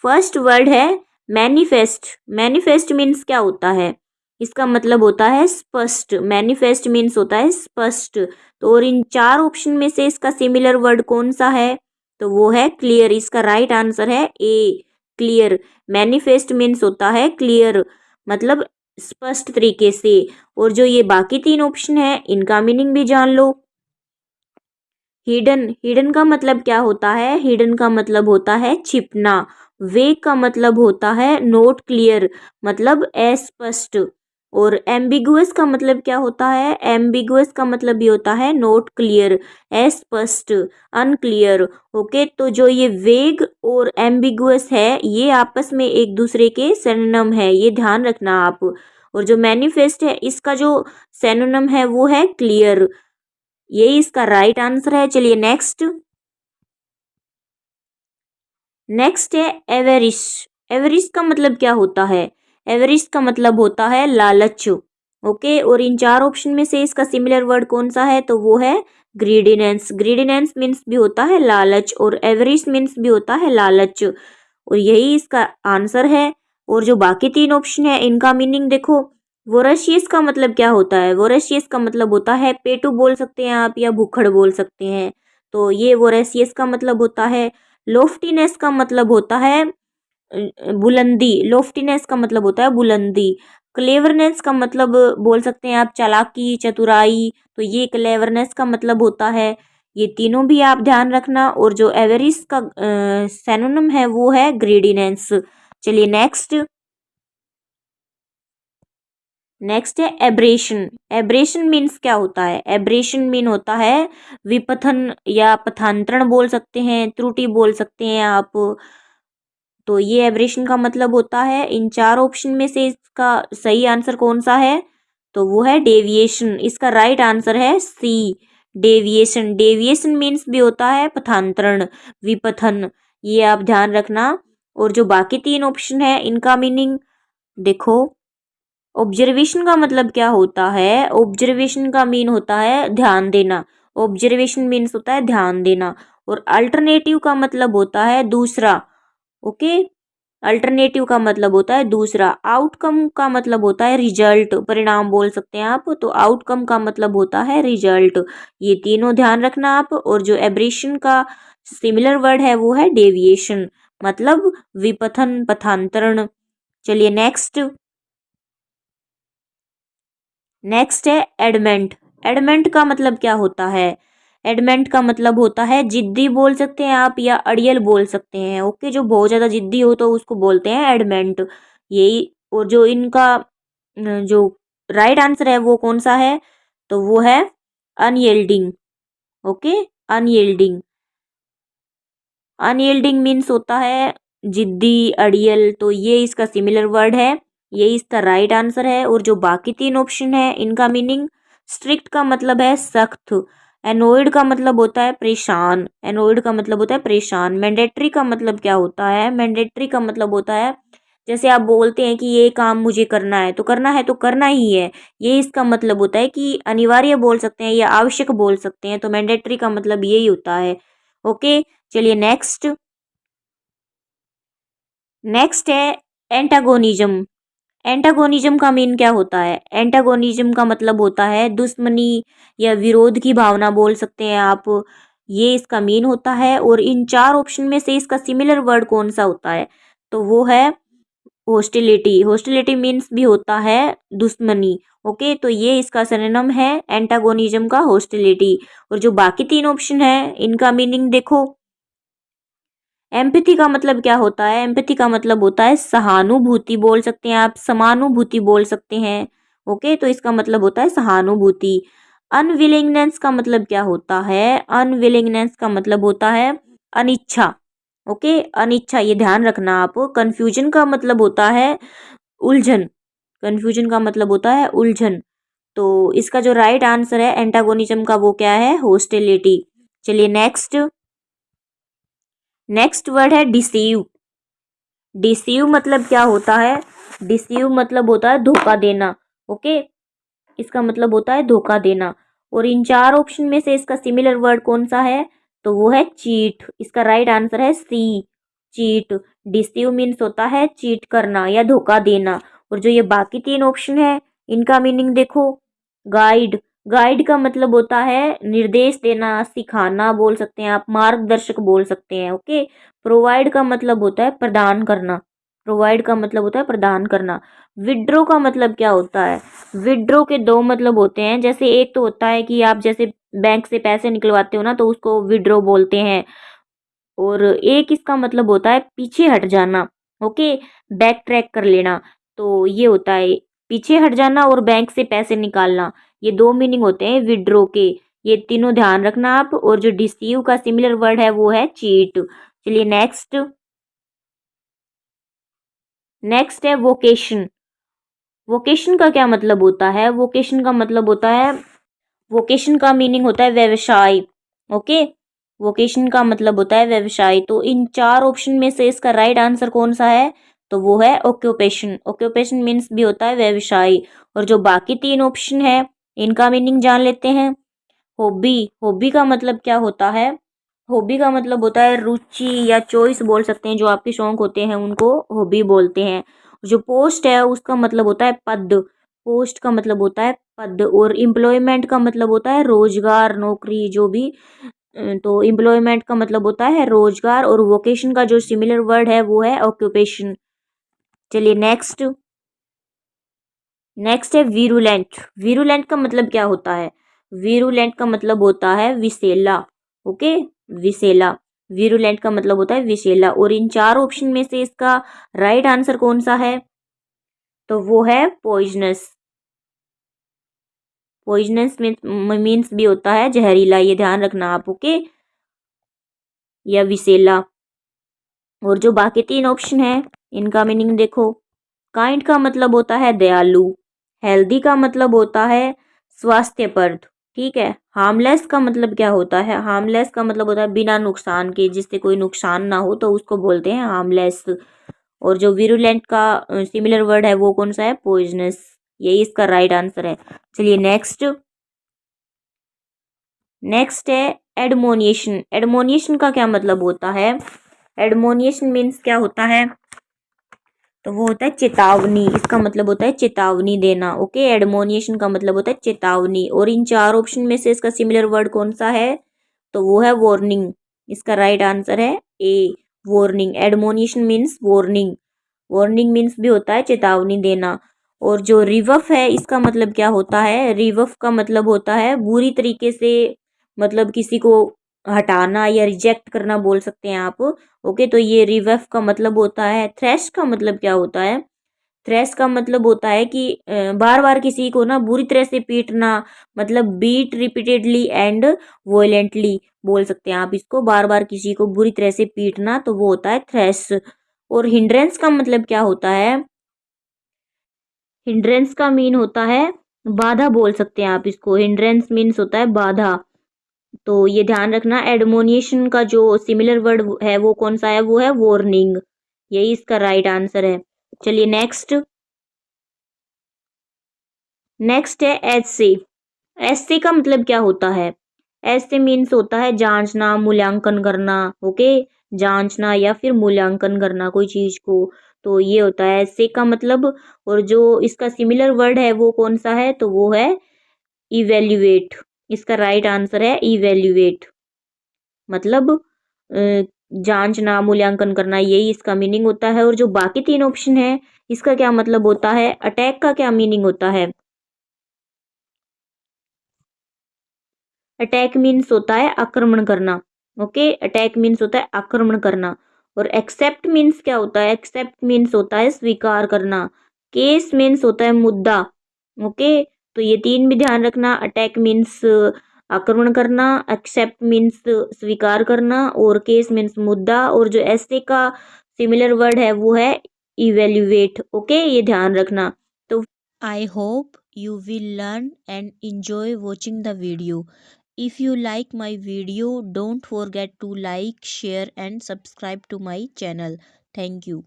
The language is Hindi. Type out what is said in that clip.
फर्स्ट वर्ड है मैनिफेस्ट। मैनिफेस्ट मीन्स क्या होता है? इसका मतलब होता है स्पष्ट। मैनिफेस्ट मीन्स होता है स्पष्ट। तो और इन चार ऑप्शन में से इसका सिमिलर वर्ड कौन सा है? तो वो है क्लियर। इसका राइट आंसर है ए, क्लियर। मैनिफेस्ट मीन्स होता है क्लियर, मतलब स्पष्ट तरीके से। और जो ये बाकी तीन ऑप्शन है इनका मीनिंग भी जान लो। हिडन, हिडन का मतलब क्या होता है? हिडन का मतलब होता है छिपना। वेग का मतलब होता है नॉट क्लियर, मतलब अस्पष्ट। और एम्बिगुअस का मतलब क्या होता है? एम्बिगुअस का मतलब भी होता है नॉट क्लियर, अस्पष्ट, अनक्लियर। ओके, तो जो ये वेग और एम्बिगुअस है ये आपस में एक दूसरे के सिनोनिम है, ये ध्यान रखना आप। और जो मैनिफेस्ट है इसका जो सिनोनिम है वो है क्लियर। यही इसका राइट आंसर है। चलिए नेक्स्ट। नेक्स्ट है एवेरिश। एवेरिश का मतलब क्या होता है? एवेरिश का मतलब होता है लालच। ओके, और इन चार ऑप्शन में से इसका सिमिलर वर्ड कौन सा है? तो वो है ग्रीडीनेंस। ग्रीडीनेंस मीन्स भी होता है लालच और एवेरिश मीन्स भी होता है लालच, और यही इसका आंसर है। और जो बाकी तीन ऑप्शन है इनका मीनिंग देखो। वोरेशियस का मतलब क्या होता है? वोरेशियस का मतलब होता है पेटू बोल सकते हैं आप, या भूखड़ बोल सकते हैं। तो ये वोरेशियस का मतलब होता है। लोफ्टीनेस का मतलब होता है बुलंदी। लोफ्टीनेस का मतलब होता है बुलंदी। क्लेवरनेस का मतलब बोल सकते हैं आप चालाकी, चतुराई। तो ये क्लेवरनेस का मतलब होता है। ये तीनों भी आप ध्यान रखना। और जो एवेरिस का सिनोनिम है वो है ग्रीडीनेस। चलिए नेक्स्ट। नेक्स्ट है एब्रेशन। एब्रेशन मीन्स क्या होता है? एब्रेशन मीन होता है विपथन या पथांतरण बोल सकते हैं, त्रुटि बोल सकते हैं आप। तो ये एब्रेशन का मतलब होता है। इन चार ऑप्शन में से इसका सही आंसर कौन सा है? तो वो है डेविएशन। इसका राइट आंसर है सी, डेविएशन। डेविएशन मीन्स भी होता है पथांतरण, विपथन। ये आप ध्यान रखना। और जो बाकी तीन ऑप्शन है इनका मीनिंग देखो। ऑब्जर्वेशन का मतलब क्या होता है? ऑब्जर्वेशन का मीन होता है ध्यान देना। ऑब्जर्वेशन मीन्स होता है ध्यान देना। और अल्टरनेटिव का मतलब होता है दूसरा। ओके, अल्टरनेटिव का मतलब होता है दूसरा। आउटकम का मतलब होता है रिजल्ट, परिणाम बोल सकते हैं आप। तो आउटकम का मतलब होता है रिजल्ट। ये तीनों ध्यान रखना आप। और जो एब्रेशन का सिमिलर वर्ड है वो है डेविएशन, मतलब विपथन, पथांतरण। चलिए नेक्स्ट। नेक्स्ट है एडमेंट। एडमेंट का मतलब क्या होता है? एडमेंट का मतलब होता है जिद्दी बोल सकते हैं आप, या अड़ियल बोल सकते हैं। ओके, जो बहुत ज्यादा जिद्दी हो तो उसको बोलते हैं एडमेंट। यही। और जो इनका जो राइट आंसर है वो कौन सा है? तो वो है unyielding. Okay, unyielding. Unyielding means होता है जिद्दी, अड़ियल। तो ये इसका सिमिलर वर्ड है, ये इसका राइट आंसर है। और जो बाकी तीन ऑप्शन है इनका मीनिंग स्ट्रिक्ट का मतलब है सख्त। एनोइड का मतलब होता है परेशान। एनोइड का मतलब होता है परेशान। मैंडेटरी का मतलब क्या होता है? मैंडेटरी का मतलब होता है जैसे आप बोलते हैं कि ये काम मुझे करना है तो करना है तो करना ही है। ये इसका मतलब होता है कि अनिवार्य बोल सकते हैं या आवश्यक बोल सकते हैं। तो मैंडेटरी का मतलब यही होता है। ओके, चलिए नेक्स्ट। नेक्स्ट है एंटागोनिज्म। एंटागोनिज्म का मीन क्या होता है? एंटागोनिज्म का मतलब होता है दुश्मनी या विरोध की भावना बोल सकते हैं आप। ये इसका मीन होता है। और इन चार ऑप्शन में से इसका सिमिलर वर्ड कौन सा होता है? तो वो है हॉस्टिलिटी। हॉस्टिलिटी मीन्स भी होता है दुश्मनी। ओके, तो ये इसका सिनोनिम है एंटागोनिज्म का, हॉस्टिलिटी। और जो बाकी तीन ऑप्शन है इनका मीनिंग देखो। एम्पैथी का मतलब क्या होता है? एम्पैथी का मतलब होता है सहानुभूति बोल सकते हैं आप, समानुभूति बोल सकते हैं। ओके, तो इसका मतलब होता है सहानुभूति। अनविलिंगनेस का मतलब क्या होता है? अनविलिंगनेस का मतलब होता है अनिच्छा। ओके, अनिच्छा, ये ध्यान रखना आप। कंफ्यूजन का मतलब होता है उलझन। कंफ्यूजन का मतलब होता है उलझन। तो इसका जो राइट आंसर है एंटागोनिज्म का वो क्या है? हॉस्टिलिटी। चलिए नेक्स्ट। नेक्स्ट वर्ड है डिसीव। डिसीव मतलब क्या होता है? डिसीव मतलब होता है धोखा देना। ओके, इसका मतलब होता है धोखा देना। और इन चार ऑप्शन में से इसका सिमिलर वर्ड कौन सा है? तो वो है चीट। इसका राइट आंसर है सी, चीट। डिसीव मीन्स होता है चीट करना या धोखा देना। और जो ये बाकी तीन ऑप्शन है इनका मीनिंग देखो। गाइड, गाइड का मतलब होता है निर्देश देना, सिखाना बोल सकते हैं आप, मार्गदर्शक बोल सकते हैं। ओके। प्रोवाइड का मतलब होता है प्रदान करना, प्रोवाइड का मतलब होता है प्रदान करना। विड्रो का मतलब क्या होता है? विड्रो के दो मतलब होते हैं, जैसे एक तो होता है कि आप जैसे बैंक से पैसे निकलवाते हो ना तो उसको विड्रो बोलते हैं, और एक इसका मतलब होता है पीछे हट जाना। ओके, बैक ट्रैक कर लेना, तो ये होता है पीछे हट जाना और बैंक से पैसे निकालना। ये दो मीनिंग होते हैं विड्रो के, ये तीनों ध्यान रखना आप। और जो डिसीव का सिमिलर वर्ड है वो है चीट। चलिए नेक्स्ट, नेक्स्ट है वोकेशन। वोकेशन का क्या मतलब होता है? वोकेशन का मतलब होता है, वोकेशन का मीनिंग होता है व्यवसाय। ओके, वोकेशन का मतलब होता है व्यवसाय। तो इन चार ऑप्शन में से इसका राइट आंसर कौन सा है? तो वो है ऑक्यूपेशन। ऑक्यूपेशन मीन्स भी होता है व्यवसाय। और जो बाकी तीन ऑप्शन है इनका मीनिंग जान लेते हैं। हॉबी, हॉबी का मतलब क्या होता है? हॉबी का मतलब होता है रुचि या चॉइस बोल सकते हैं, जो आपके शौक होते हैं उनको हॉबी बोलते हैं। जो पोस्ट है उसका मतलब होता है पद, पोस्ट का मतलब होता है पद। और एम्प्लॉयमेंट का मतलब होता है रोजगार, नौकरी जो भी। तो एम्प्लॉयमेंट का मतलब होता है रोजगार। और वोकेशन का जो सिमिलर वर्ड है वो है ऑक्यूपेशन। चलिए नेक्स्ट, नेक्स्ट है वीरुलेंट। वीरुलेंट का मतलब क्या होता है? वीरुलेंट का मतलब होता है विषैला। ओके, विषैला। वीरुलेंट का मतलब होता है विषैला। और इन चार ऑप्शन में से इसका राइट आंसर कौन सा है? तो वो है पॉइजनस। पॉइजनस मीन्स भी होता है जहरीला, ये ध्यान रखना आप। ओके, या विषैला। और जो बाकी तीन ऑप्शन है इनका मीनिंग देखो। काइंड का मतलब होता है दयालु, हेल्दी का मतलब होता है स्वास्थ्यप्रद, ठीक है। हार्मलेस का मतलब क्या होता है? हार्मलेस का मतलब होता है बिना नुकसान के, जिससे कोई नुकसान ना हो तो उसको बोलते हैं हार्मलेस। और जो विरुलेंट का सिमिलर वर्ड है वो कौन सा है? पॉइजनस। यही इसका राइट आंसर है। चलिए नेक्स्ट, नेक्स्ट है एडमोनिएशन। एडमोनिएशन का क्या मतलब होता है? एडमोनिएशन मीन्स क्या होता है? तो वो होता है चेतावनी, इसका मतलब होता है चेतावनी देना। ओके, एडमोनिएशन का मतलब होता है चेतावनी। और इन चार ऑप्शन में से इसका सिमिलर वर्ड कौन सा है? तो वो है वार्निंग। इसका राइट आंसर है A, warning. Admonition means warning, warning means भी होता है चेतावनी देना। और जो रिवफ है इसका मतलब क्या होता है? रिवफ का मतलब होता है बुरी तरीके से, मतलब किसी को हटाना या रिजेक्ट करना बोल सकते हैं आप। ओके, तो ये रिवफ का मतलब होता है। थ्रेश का मतलब क्या होता है? थ्रेश का मतलब होता है कि बार बार किसी को ना बुरी तरह से पीटना, मतलब बीट रिपीटेडली एंड वोलेंटली बोल सकते हैं आप इसको। बार बार किसी को बुरी तरह से पीटना, तो वो होता है थ्रेश। और हिंड्रेंस का मतलब क्या होता है? हिंड्रेंस का मीन होता है बाधा बोल सकते हैं आप इसको। हिंड्रेंस मीन्स होता है बाधा। तो ये ध्यान रखना, एडमोनिएशन का जो सिमिलर वर्ड है वो कौन सा है? वो है वार्निंग। यही इसका राइट आंसर है। चलिए नेक्स्ट, नेक्स्ट है एसे। एसे का मतलब क्या होता है? एसे मीन्स होता है जांचना, मूल्यांकन करना। ओके, जांचना या फिर मूल्यांकन करना कोई चीज को, तो ये होता है एसे का मतलब। और जो इसका सिमिलर वर्ड है वो कौन सा है? तो वो है इवेल्युएट। इसका राइट आंसर है इवेल्युएट। मतलब जांचना, मूल्यांकन करना, यही इसका मीनिंग होता है। और जो बाकी तीन ऑप्शन है इसका क्या मतलब होता है? अटैक का क्या मीनिंग होता है? अटैक मीन्स होता है आक्रमण करना। ओके, अटैक मीन्स होता है आक्रमण करना। और एक्सेप्ट मीन्स क्या होता है? एक्सेप्ट मीन्स होता है स्वीकार करना। केस मीन्स होता है मुद्दा। ओके, तो ये तीन भी ध्यान रखना। अटैक मीन्स आक्रमण करना, एक्सेप्ट मीन्स स्वीकार करना, और केस मीन्स मुद्दा। और जो ऐसे का सिमिलर वर्ड है वो है इवेल्युएट। ओके, ये ध्यान रखना। तो I hope you will learn and enjoy watching the video. If you like my video, don't forget to like, share and subscribe to my channel. Thank you.